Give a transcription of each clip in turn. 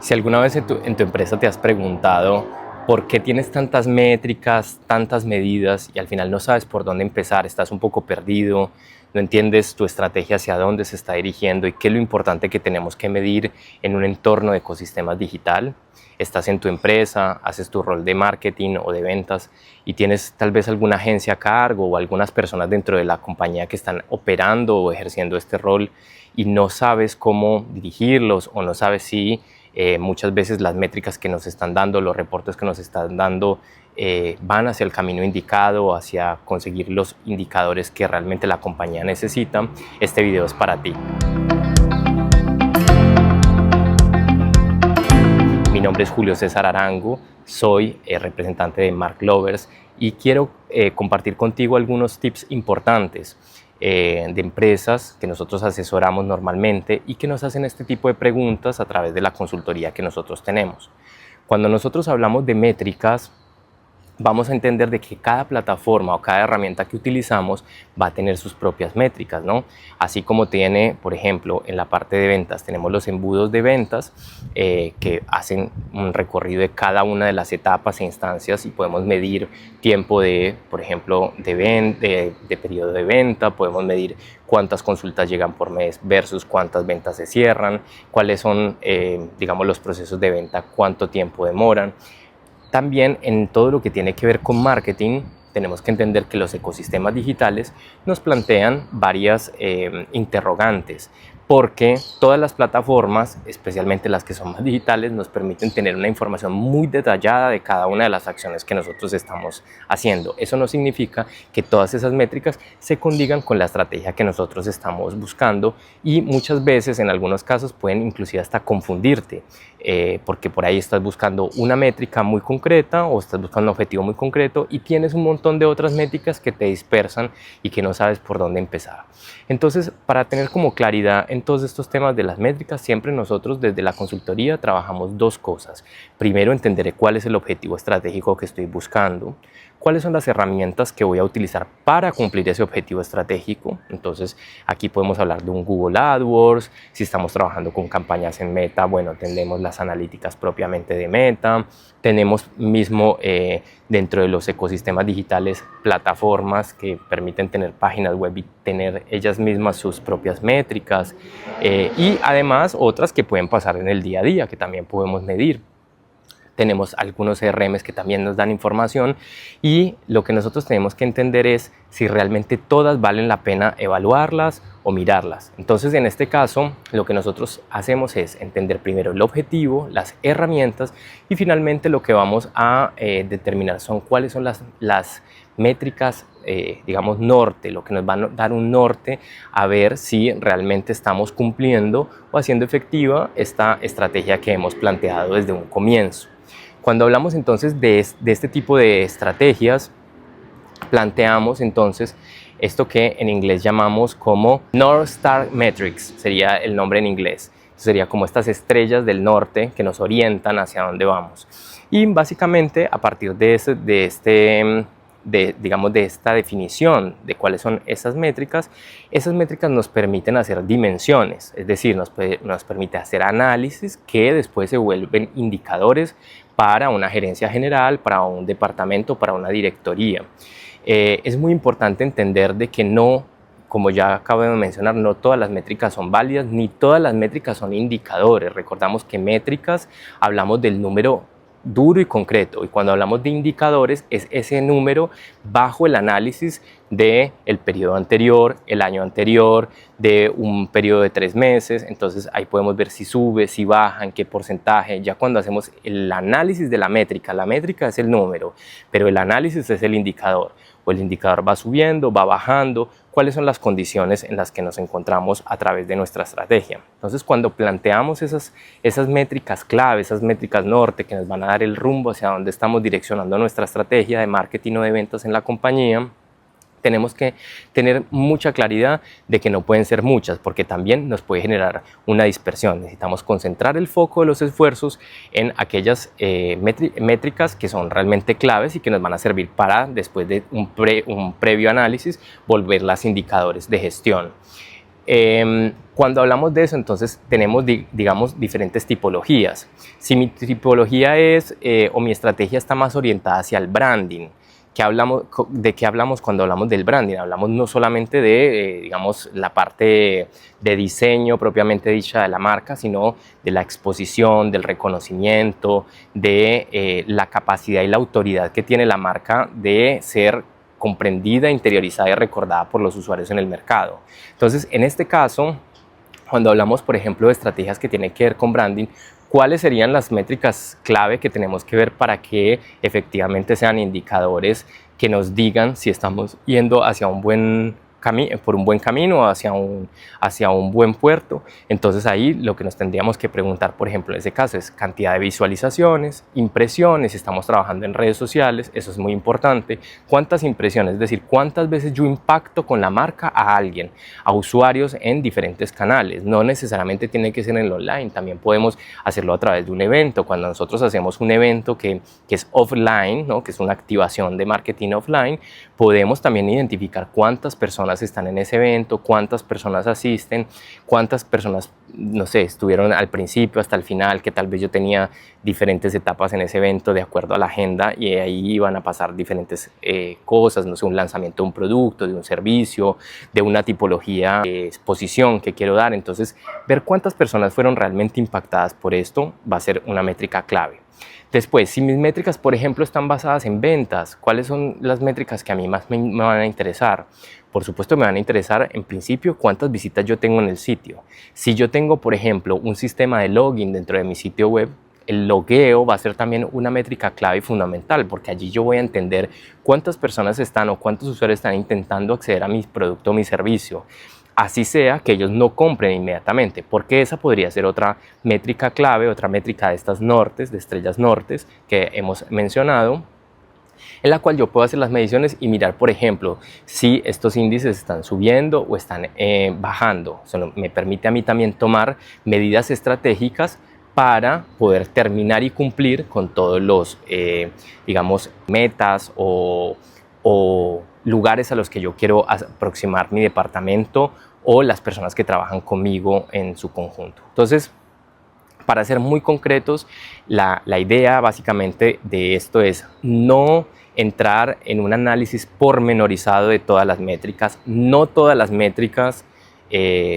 Si alguna vez en tu empresa te has preguntado por qué tienes tantas métricas, tantas medidas y al final no sabes por dónde empezar, estás un poco perdido, no entiendes tu estrategia hacia dónde se está dirigiendo y qué es lo importante que tenemos que medir en un entorno de ecosistemas digital, estás en tu empresa, haces tu rol de marketing o de ventas y tienes tal vez alguna agencia a cargo o algunas personas dentro de la compañía que están operando o ejerciendo este rol y no sabes cómo dirigirlos o no sabes si muchas veces las métricas que nos están dando, los reportes que nos están dando, van hacia el camino indicado, hacia conseguir los indicadores que realmente la compañía necesita. Este video es para ti. Mi nombre es Julio César Arango, soy representante de Mark Lovers y quiero compartir contigo algunos tips importantes de empresas que nosotros asesoramos normalmente y que nos hacen este tipo de preguntas a través de la consultoría que nosotros tenemos. Cuando nosotros hablamos de métricas, vamos a entender de que cada plataforma o cada herramienta que utilizamos va a tener sus propias métricas, ¿no? Así como tiene, por ejemplo, en la parte de ventas, tenemos los embudos de ventas que hacen un recorrido de cada una de las etapas e instancias y podemos medir tiempo de, por ejemplo, de periodo de venta, podemos medir cuántas consultas llegan por mes versus cuántas ventas se cierran, cuáles son, digamos, los procesos de venta, cuánto tiempo demoran. También en todo lo que tiene que ver con marketing, tenemos que entender que los ecosistemas digitales nos plantean varias interrogantes, porque todas las plataformas, especialmente las que son más digitales, nos permiten tener una información muy detallada de cada una de las acciones que nosotros estamos haciendo. Eso no significa que todas esas métricas se condigan con la estrategia que nosotros estamos buscando y muchas veces, en algunos casos, pueden inclusive hasta confundirte, porque por ahí estás buscando una métrica muy concreta o estás buscando un objetivo muy concreto y tienes un montón de otras métricas que te dispersan y que no sabes por dónde empezar. Entonces, para tener como claridad en todos estos temas de las métricas, siempre nosotros desde la consultoría trabajamos dos cosas. Primero, entenderé cuál es el objetivo estratégico que estoy buscando, cuáles son las herramientas que voy a utilizar para cumplir ese objetivo estratégico. Entonces, aquí podemos hablar de un Google AdWords, si estamos trabajando con campañas en Meta, bueno, tenemos las analíticas propiamente de Meta, tenemos mismo dentro de los ecosistemas digitales plataformas que permiten tener páginas web y tener ellas mismas sus propias métricas y además otras que pueden pasar en el día a día que también podemos medir. Tenemos algunos CRMs que también nos dan información y lo que nosotros tenemos que entender es si realmente todas valen la pena evaluarlas o mirarlas. Entonces, en este caso, lo que nosotros hacemos es entender primero el objetivo, las herramientas y finalmente lo que vamos a determinar son cuáles son las métricas, digamos, norte, lo que nos va a dar un norte a ver si realmente estamos cumpliendo o haciendo efectiva esta estrategia que hemos planteado desde un comienzo. Cuando hablamos entonces de este tipo de estrategias, planteamos entonces esto que en inglés llamamos como North Star Metrics, sería el nombre en inglés. Sería como estas estrellas del norte que nos orientan hacia dónde vamos. Y básicamente a partir de esta definición de cuáles son esas métricas nos permiten hacer dimensiones, es decir, nos permite hacer análisis que después se vuelven indicadores para una gerencia general, para un departamento, para una directoría. Es muy importante entender de que no, como ya acabo de mencionar, no todas las métricas son válidas, ni todas las métricas son indicadores. Recordamos que métricas hablamos del número duro y concreto, y cuando hablamos de indicadores es ese número bajo el análisis del periodo anterior, el año anterior, de un periodo de 3 meses. Entonces ahí podemos ver si sube, si baja, en qué porcentaje. Ya cuando hacemos el análisis de la métrica es el número, pero el análisis es el indicador, o el indicador va subiendo, va bajando, cuáles son las condiciones en las que nos encontramos a través de nuestra estrategia. Entonces, cuando planteamos esas métricas clave, esas métricas norte que nos van a dar el rumbo hacia dónde estamos direccionando nuestra estrategia de marketing o de ventas en la compañía, tenemos que tener mucha claridad de que no pueden ser muchas, porque también nos puede generar una dispersión. Necesitamos concentrar el foco de los esfuerzos en aquellas métricas que son realmente claves y que nos van a servir para, después de un previo análisis, volverlas indicadores de gestión. Cuando hablamos de eso, entonces tenemos, digamos, diferentes tipologías. Si mi tipología es, o mi estrategia está más orientada hacia el branding, ¿de qué hablamos cuando hablamos del branding? Hablamos no solamente de, digamos, la parte de diseño propiamente dicha de la marca, sino de la exposición, del reconocimiento, de la capacidad y la autoridad que tiene la marca de ser comprendida, interiorizada y recordada por los usuarios en el mercado. Entonces, en este caso, cuando hablamos, por ejemplo, de estrategias que tienen que ver con branding, ¿cuáles serían las métricas clave que tenemos que ver para que efectivamente sean indicadores que nos digan si estamos yendo hacia por un buen camino, hacia un buen puerto? Entonces ahí lo que nos tendríamos que preguntar, por ejemplo, en ese caso es cantidad de visualizaciones, impresiones, si estamos trabajando en redes sociales, eso es muy importante. ¿Cuántas impresiones? Es decir, ¿cuántas veces yo impacto con la marca a alguien, a usuarios en diferentes canales? No necesariamente tiene que ser en el online, también podemos hacerlo a través de un evento. Cuando nosotros hacemos un evento que es offline, ¿no? Que es una activación de marketing offline, podemos también identificar cuántas personas están en ese evento, cuántas personas asisten, cuántas personas, no sé, estuvieron al principio hasta el final, que tal vez yo tenía diferentes etapas en ese evento de acuerdo a la agenda y ahí iban a pasar diferentes cosas, no sé, un lanzamiento de un producto, de un servicio, de una tipología de exposición que quiero dar. Entonces, ver cuántas personas fueron realmente impactadas por esto va a ser una métrica clave. Después, si mis métricas, por ejemplo, están basadas en ventas, ¿cuáles son las métricas que a mí más me van a interesar? Por supuesto, me van a interesar, en principio, cuántas visitas yo tengo en el sitio. Si yo tengo, por ejemplo, un sistema de login dentro de mi sitio web, el logueo va a ser también una métrica clave y fundamental, porque allí yo voy a entender cuántas personas están o cuántos usuarios están intentando acceder a mi producto o mi servicio. Así sea que ellos no compren inmediatamente, porque esa podría ser otra métrica clave, otra métrica de estas nortes, de estrellas nortes que hemos mencionado, en la cual yo puedo hacer las mediciones y mirar, por ejemplo, si estos índices están subiendo o están bajando. Eso me permite a mí también tomar medidas estratégicas para poder terminar y cumplir con todos los, digamos, metas o lugares a los que yo quiero aproximar mi departamento o las personas que trabajan conmigo en su conjunto. Entonces, para ser muy concretos, la idea básicamente de esto es no entrar en un análisis pormenorizado de todas las métricas. No todas las métricas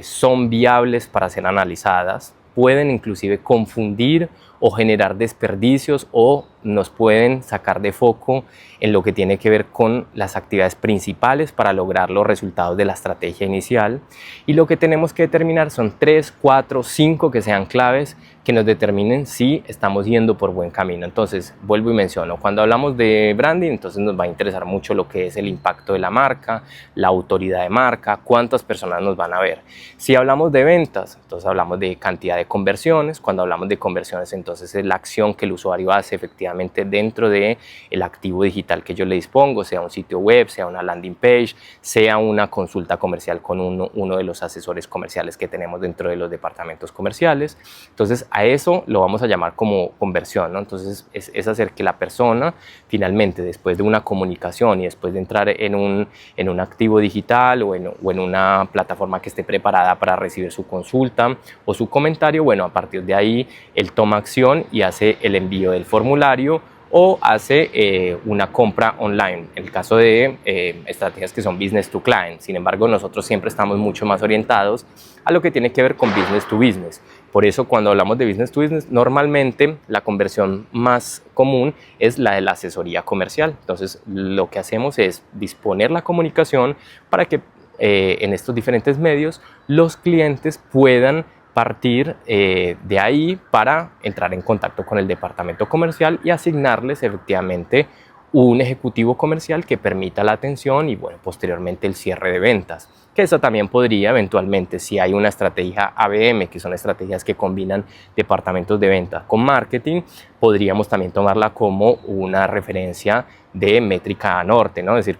son viables para ser analizadas. Pueden inclusive confundir o generar desperdicios o nos pueden sacar de foco en lo que tiene que ver con las actividades principales para lograr los resultados de la estrategia inicial. Y lo que tenemos que determinar son 3, 4, 5 que sean claves que nos determinen si estamos yendo por buen camino. Entonces, vuelvo y menciono, cuando hablamos de branding, entonces nos va a interesar mucho lo que es el impacto de la marca, la autoridad de marca, cuántas personas nos van a ver. Si hablamos de ventas, entonces hablamos de cantidad de conversiones. Cuando hablamos de conversiones, entonces es la acción que el usuario hace efectivamente dentro del activo digital que yo le dispongo, sea un sitio web, sea una landing page, sea una consulta comercial con uno de los asesores comerciales que tenemos dentro de los departamentos comerciales. Entonces, a eso lo vamos a llamar como conversión, ¿no? Entonces, es hacer que la persona finalmente, después de una comunicación y después de entrar en un activo digital o en una plataforma que esté preparada para recibir su consulta o su comentario, bueno, a partir de ahí él toma acción y hace el envío del formulario o hace una compra online, en el caso de estrategias que son business to client. Sin embargo, nosotros siempre estamos mucho más orientados a lo que tiene que ver con business to business. Por eso, cuando hablamos de business to business, normalmente la conversión más común es la de la asesoría comercial. Entonces, lo que hacemos es disponer la comunicación para que en estos diferentes medios los clientes puedan partir de ahí para entrar en contacto con el departamento comercial y asignarles efectivamente un ejecutivo comercial que permita la atención y, bueno, posteriormente el cierre de ventas. Que eso también podría eventualmente, si hay una estrategia ABM, que son estrategias que combinan departamentos de venta con marketing, podríamos también tomarla como una referencia de métrica norte, ¿no? Es decir,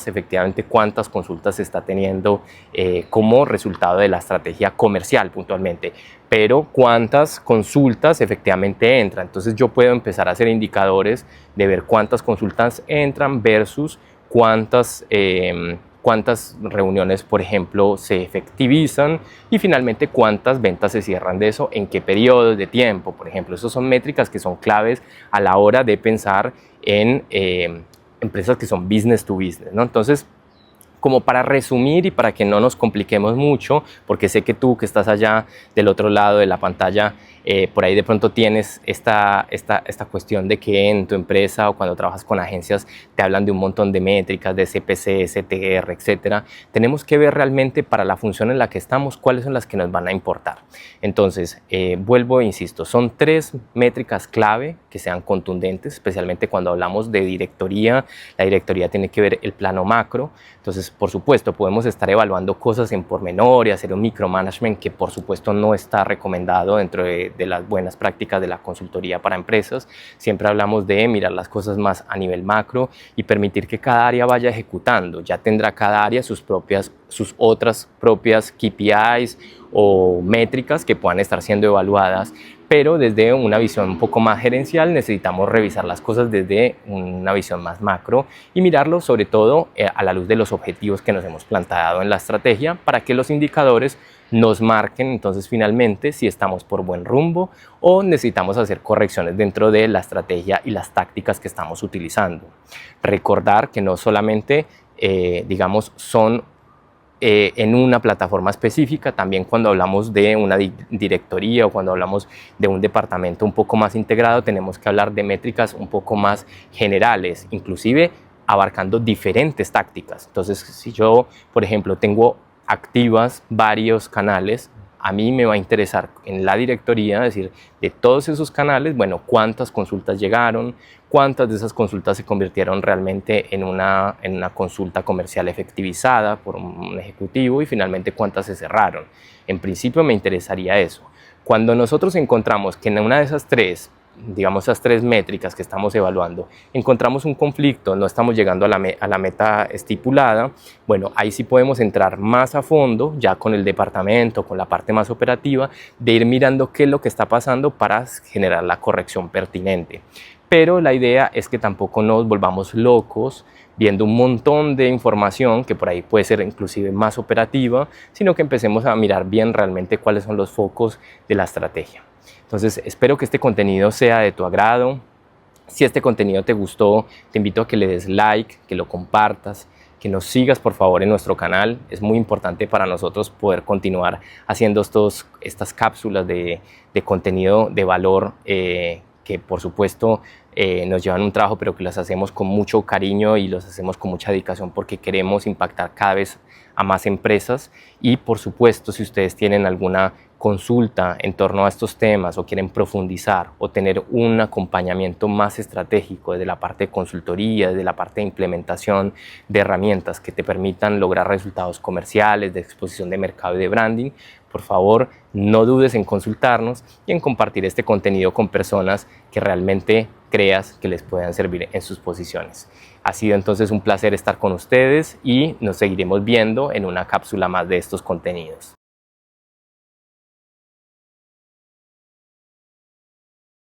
efectivamente cuántas consultas se está teniendo como resultado de la estrategia comercial puntualmente, pero cuántas consultas efectivamente entran. Entonces yo puedo empezar a hacer indicadores de ver cuántas consultas entran versus cuántas cuántas reuniones, por ejemplo, se efectivizan y finalmente cuántas ventas se cierran de eso, en qué periodos de tiempo, por ejemplo. Esas son métricas que son claves a la hora de pensar en empresas que son business to business, ¿no? Entonces, como para resumir y para que no nos compliquemos mucho, porque sé que tú que estás allá del otro lado de la pantalla, por ahí de pronto tienes esta cuestión de que en tu empresa o cuando trabajas con agencias te hablan de un montón de métricas, de CPC, CTR, etcétera. Tenemos que ver realmente para la función en la que estamos cuáles son las que nos van a importar. Entonces, vuelvo e insisto, son 3 métricas clave que sean contundentes, especialmente cuando hablamos de directoría. La directoría tiene que ver el plano macro. Entonces, por supuesto, podemos estar evaluando cosas en pormenor y hacer un micromanagement que, por supuesto, no está recomendado dentro de las buenas prácticas de la consultoría para empresas. Siempre hablamos de mirar las cosas más a nivel macro y permitir que cada área vaya ejecutando. Ya tendrá cada área sus otras propias KPIs o métricas que puedan estar siendo evaluadas, pero desde una visión un poco más gerencial necesitamos revisar las cosas desde una visión más macro y mirarlo sobre todo a la luz de los objetivos que nos hemos planteado en la estrategia para que los indicadores nos marquen entonces finalmente si estamos por buen rumbo o necesitamos hacer correcciones dentro de la estrategia y las tácticas que estamos utilizando. Recordar que no solamente digamos son en una plataforma específica, también cuando hablamos de una directoría o cuando hablamos de un departamento un poco más integrado, tenemos que hablar de métricas un poco más generales, inclusive abarcando diferentes tácticas. Entonces, si yo, por ejemplo, tengo activas varios canales, a mí me va a interesar en la directoría, es decir, de todos esos canales, bueno, cuántas consultas llegaron, cuántas de esas consultas se convirtieron realmente en una consulta comercial efectivizada por un ejecutivo y finalmente cuántas se cerraron. En principio me interesaría eso. Cuando nosotros encontramos que en una de esas 3, digamos esas 3 métricas que estamos evaluando, encontramos un conflicto, no estamos llegando a la meta estipulada, bueno, ahí sí podemos entrar más a fondo, ya con el departamento, con la parte más operativa, de ir mirando qué es lo que está pasando para generar la corrección pertinente. Pero la idea es que tampoco nos volvamos locos viendo un montón de información que por ahí puede ser inclusive más operativa, sino que empecemos a mirar bien realmente cuáles son los focos de la estrategia. Entonces, espero que este contenido sea de tu agrado. Si este contenido te gustó, te invito a que le des like, que lo compartas, que nos sigas por favor en nuestro canal. Es muy importante para nosotros poder continuar haciendo estas cápsulas de contenido de valor que por supuesto nos llevan un trabajo, pero que las hacemos con mucho cariño y los hacemos con mucha dedicación porque queremos impactar cada vez a más empresas. Y por supuesto, si ustedes tienen alguna consulta en torno a estos temas o quieren profundizar o tener un acompañamiento más estratégico desde la parte de consultoría, desde la parte de implementación de herramientas que te permitan lograr resultados comerciales, de exposición de mercado y de branding, por favor, no dudes en consultarnos y en compartir este contenido con personas que realmente creas que les puedan servir en sus posiciones. Ha sido entonces un placer estar con ustedes y nos seguiremos viendo en una cápsula más de estos contenidos.